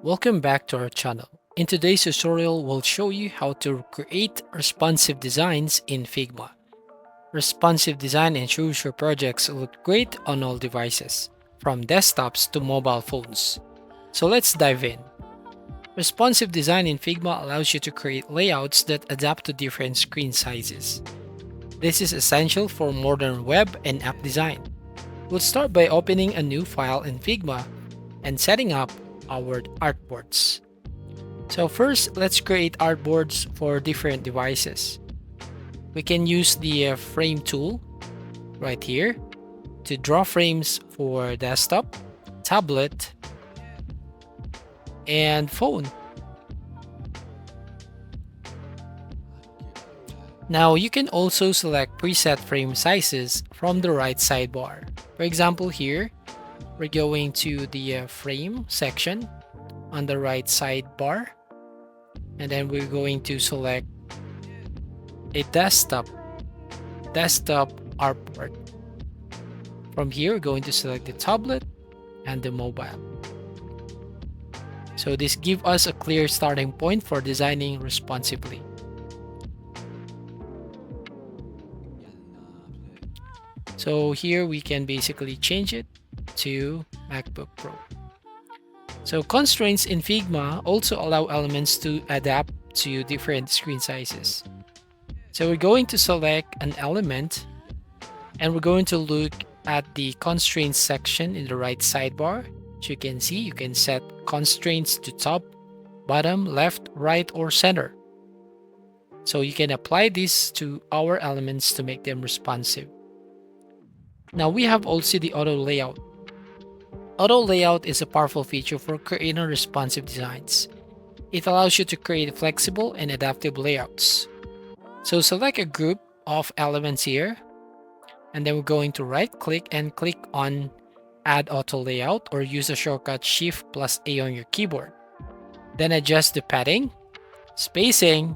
Welcome back to our channel. In today's tutorial, we'll show you how to create responsive designs in Figma. Responsive design ensures your projects look great on all devices, from desktops to mobile phones. So let's dive in. Responsive design in Figma allows you to create layouts that adapt to different screen sizes. This is essential for modern web and app design. We'll start by opening a new file in Figma and setting up our artboards. So first, let's create artboards for different devices. We can use the frame tool right here to draw frames for desktop, tablet, and phone. Now you can also select preset frame sizes from the right sidebar. For example, here we're going to the frame section on the right sidebar, and then we're going to select a desktop artboard. From here, we're going to select the tablet and the mobile. So this gives us a clear starting point for designing responsively. So here we can basically change it to MacBook Pro. So constraints in Figma also allow elements to adapt to different screen sizes. So we're going to select an element and we're going to look at the constraints section in the right sidebar. As you can see, you can set constraints to top, bottom, left, right, or center. So you can apply this to our elements to make them responsive. Now we have also the auto layout. Auto layout is a powerful feature for creating responsive designs. It allows you to create flexible and adaptive layouts. So select a group of elements here, and then we're going to right click and click on Add Auto Layout, or use the shortcut Shift+A on your keyboard. Then adjust the padding, spacing,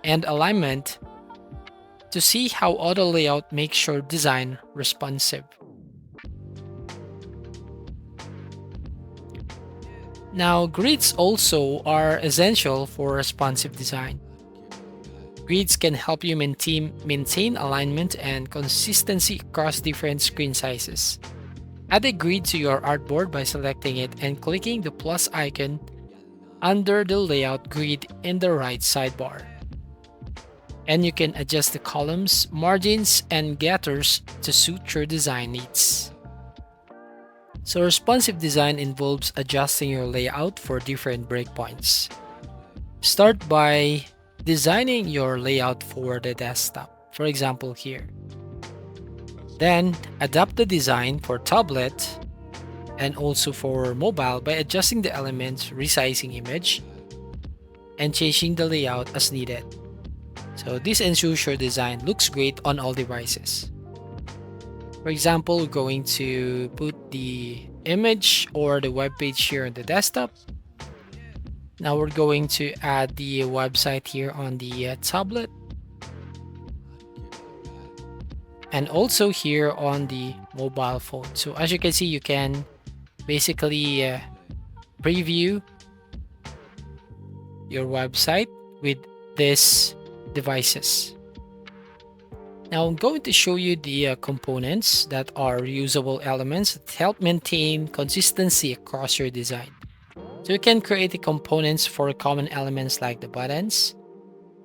and alignment to see how auto layout makes your design responsive. Now, grids also are essential for responsive design. Grids can help you maintain alignment and consistency across different screen sizes. Add a grid to your artboard by selecting it and clicking the plus icon under the layout grid in the right sidebar. And you can adjust the columns, margins, and getters to suit your design needs. So responsive design involves adjusting your layout for different breakpoints. Start by designing your layout for the desktop, for example here. Then adapt the design for tablet and also for mobile by adjusting the elements, resizing image, and changing the layout as needed. So this ensures your design looks great on all devices. For example, we're going to put the image or the web page here on the desktop. Now we're going to add the website here on the tablet. And also here on the mobile phone. So as you can see, you can basically preview your website with these devices. Now I'm going to show you the components that are reusable elements that help maintain consistency across your design. So you can create the components for common elements like the buttons,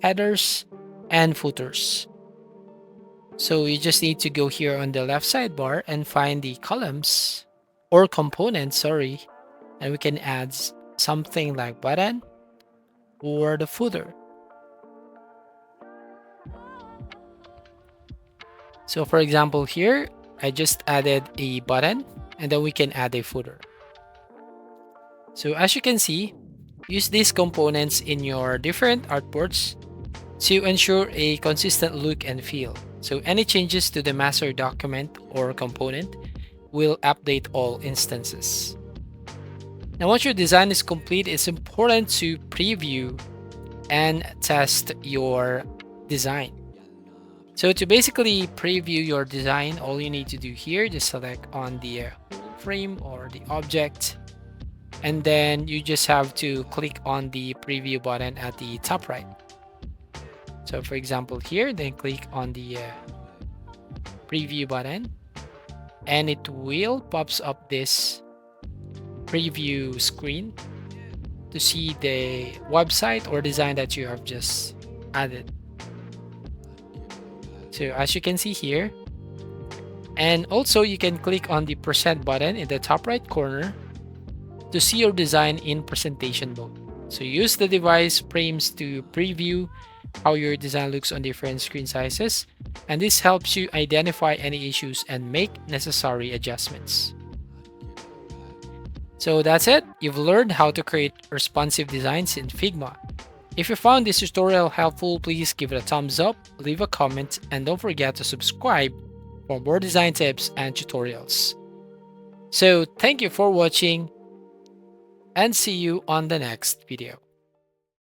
headers, and footers. So you just need to go here on the left sidebar and find the columns or components, and we can add something like button or the footer. So for example here, I just added a button and then we can add a footer. So as you can see, use these components in your different artboards to ensure a consistent look and feel. So any changes to the master document or component will update all instances. Now once your design is complete, it's important to preview and test your design. So to basically preview your design, all you need to do here, just select on the frame or the object, And then you just have to click on the preview button at the top right. So for example here, then click on the preview button, and it will pops up this preview screen to see the website or design that you have just added. So as you can see here, and also you can click on the present button in the top right corner to see your design in presentation mode. So use the device frames to preview how your design looks on different screen sizes, and this helps you identify any issues and make necessary adjustments. So that's it. You've learned how to create responsive designs in Figma. If you found this tutorial helpful, please give it a thumbs up, leave a comment, and don't forget to subscribe for more design tips and tutorials. So thank you for watching, and see you on the next video.